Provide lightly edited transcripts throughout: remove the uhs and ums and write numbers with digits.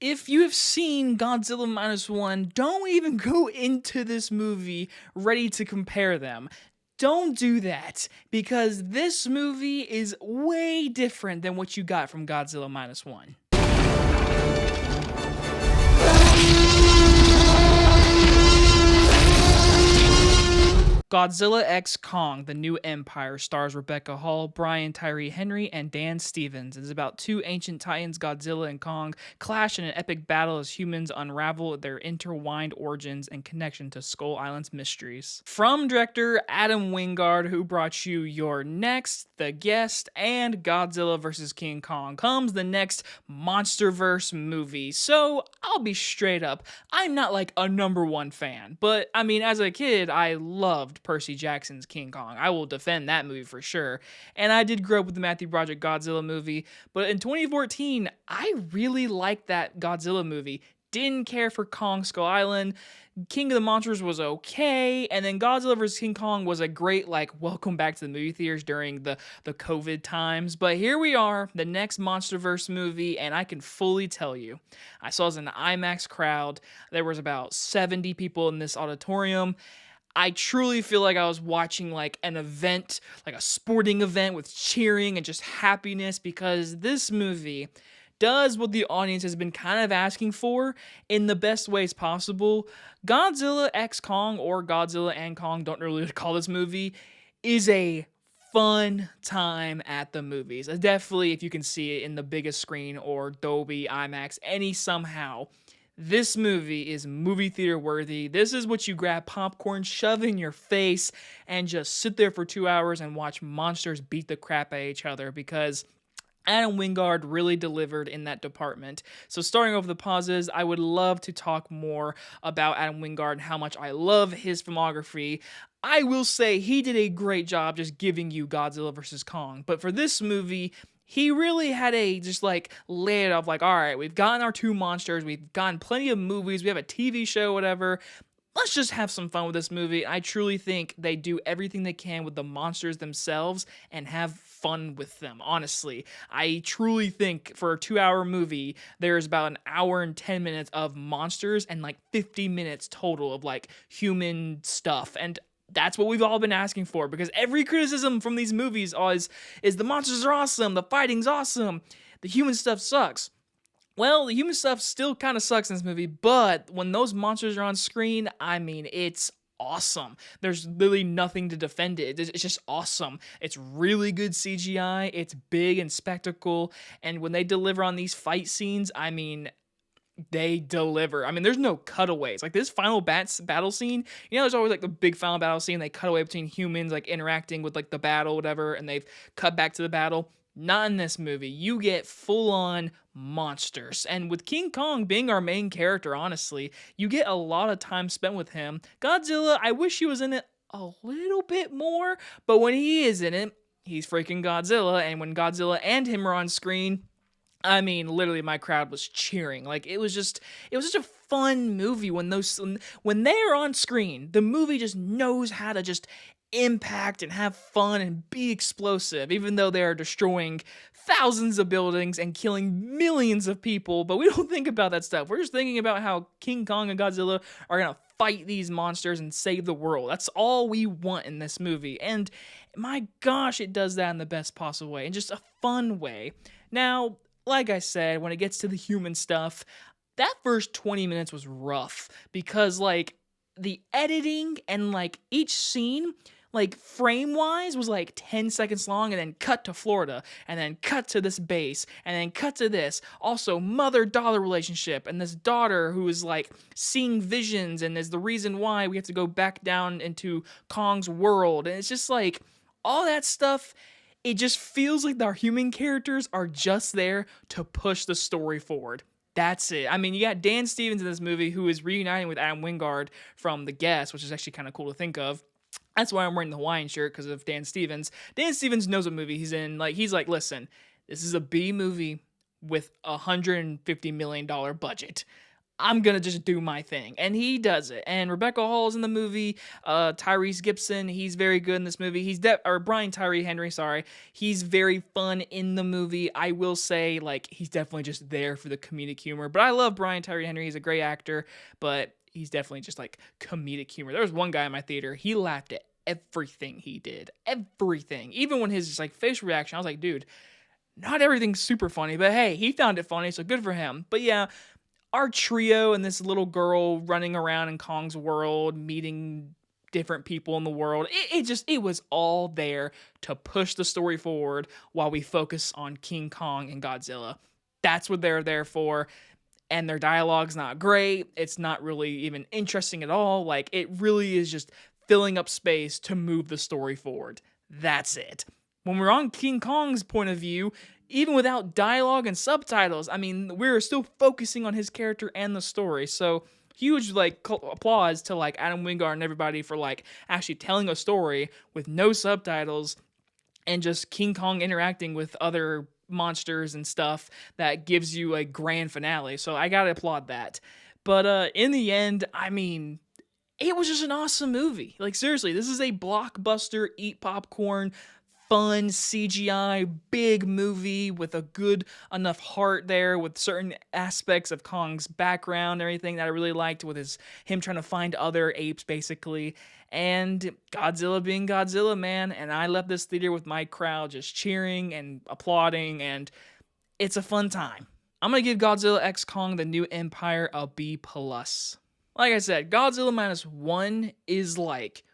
If you have seen Godzilla minus one, don't even go into this movie ready to compare them. Don't do that because this movie is way different than what you got from Godzilla minus one. Godzilla x Kong, The New Empire stars Rebecca Hall, Brian Tyree Henry, and Dan Stevens. It is about two ancient titans, Godzilla and Kong, clash in an epic battle as humans unravel their intertwined origins and connection to Skull Island's mysteries. From director Adam Wingard, who brought you Your Next, The Guest, and Godzilla vs. King Kong, comes the next Monsterverse movie. So, I'll be straight up, I'm not like a number one fan, but I mean, as a kid, I loved Percy Jackson's King Kong. I will defend that movie for sure. And I did grow up with the Matthew Broderick Godzilla movie, but in 2014, I really liked that Godzilla movie. Didn't care for Kong Skull Island. King of the Monsters was okay, and then Godzilla vs. King Kong was a great, like, welcome back to the movie theaters during the COVID times. But here we are, the next Monsterverse movie, and I can fully tell you, I saw this in an IMAX crowd. There was about 70 people in this auditorium. I truly feel like I was watching like an event, like a sporting event with cheering and just happiness because this movie does what the audience has been kind of asking for in the best ways possible. Godzilla x Kong, or Godzilla and Kong, don't really call this movie, is a fun time at the movies. Definitely if you can see it in the biggest screen or Dolby, IMAX, any somehow. This movie is movie theater worthy. This is what you grab popcorn, shove in your face, and just sit there for 2 hours and watch monsters beat the crap out of each other because Adam Wingard really delivered in that department. So starting off the pauses, I would love to talk more about Adam Wingard and how much I love his filmography. I will say he did a great job just giving you Godzilla vs. Kong. But for this movie, he really had a just like lay it off like, all right, we've gotten our two monsters, we've gotten plenty of movies, we have a TV show, whatever. Let's just have some fun with this movie. I truly think they do everything they can with the monsters themselves and have fun with them, honestly. I truly think for a 2-hour movie, there's about an hour and 10 minutes of monsters and like 50 minutes total of like human stuff. And that's what we've all been asking for because every criticism from these movies is the monsters are awesome, the fighting's awesome, the human stuff sucks. Well, the human stuff still kind of sucks in this movie, but when those monsters are on screen, I mean, it's awesome. There's literally nothing to defend it. It's just awesome. It's really good CGI. It's big and spectacle. And when they deliver on these fight scenes, I mean, they deliver. I mean, there's no cutaways. Like this final battle scene, there's always like the big final battle scene. They cut away between humans like interacting with like the battle, whatever, and they've cut back to the battle. Not in this movie. You get full-on monsters. And with King Kong being our main character, honestly, you get a lot of time spent with him. Godzilla, I wish he was in it a little bit more, but when he is in it, he's freaking Godzilla. And when Godzilla and him are on screen, I mean, literally my crowd was cheering. Like it was such a fun movie when they are on screen. The movie just knows how to just impact and have fun and be explosive, even though they are destroying thousands of buildings and killing millions of people. But we don't think about that stuff. We're just thinking about how King Kong and Godzilla are gonna fight these monsters and save the world. That's all we want in this movie. And my gosh, it does that in the best possible way, in just a fun way. Now, like I said, when it gets to the human stuff, that first 20 minutes was rough because like the editing and like each scene, like frame wise, was like 10 seconds long, and then cut to Florida, and then cut to this base, and then cut to this. Also, mother-daughter relationship, and this daughter who is like seeing visions and is the reason why we have to go back down into Kong's world. And it's just like all that stuff. It just feels like our human characters are just there to push the story forward. That's it. I mean, you got Dan Stevens in this movie who is reuniting with Adam Wingard from The Guest, which is actually kind of cool to think of. That's why I'm wearing the Hawaiian shirt, because of Dan Stevens. Dan Stevens knows what movie he's in. Like, he's like, listen, this is a B movie with $150 million budget. I'm gonna just do my thing, and he does it. And Rebecca Hall's in the movie. Tyrese Gibson, he's very good in this movie. Or Brian Tyree Henry, sorry, he's very fun in the movie. I will say, like, he's definitely just there for the comedic humor. But I love Brian Tyree Henry. He's a great actor, but he's definitely just like comedic humor. There was one guy in my theater. He laughed at everything he did, everything, even when his just like facial reaction. I was like, dude, not everything's super funny, but hey, he found it funny, so good for him. But yeah, our trio and this little girl running around in Kong's world, meeting different people in the world, it was all there to push the story forward while we focus on King Kong and Godzilla. That's what they're there for. And their dialogue's not great. It's not really even interesting at all. Like, it really is just filling up space to move the story forward. That's it. When we're on King Kong's point of view, even without dialogue and subtitles, I mean, we're still focusing on his character and the story. So huge like applause to like Adam Wingard and everybody for like actually telling a story with no subtitles and just King Kong interacting with other monsters and stuff that gives you a grand finale. So I gotta applaud that. But in the end, I mean, it was just an awesome movie. Like, seriously, this is a blockbuster, eat popcorn, fun CGI, big movie with a good enough heart there, with certain aspects of Kong's background and everything that I really liked, with him trying to find other apes, basically, and Godzilla being Godzilla, man. And I left this theater with my crowd just cheering and applauding, and it's a fun time. I'm gonna give Godzilla X Kong: The New Empire a B plus. Like I said, Godzilla -1 is like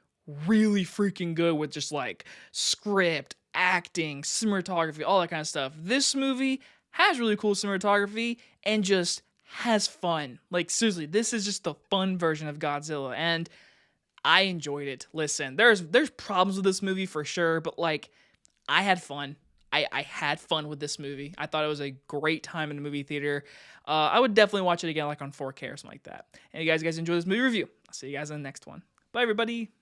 really freaking good with just like script, acting, cinematography, all that kind of stuff. This movie has really cool cinematography and just has fun. Like, seriously, this is just the fun version of Godzilla, and I enjoyed it. Listen, there's problems with this movie for sure, but like, I had fun. I had fun with this movie. I thought it was a great time in the movie theater. I would definitely watch it again, like on 4K or something like that. And you guys enjoy this movie review. I'll see you guys in the next one. Bye, everybody.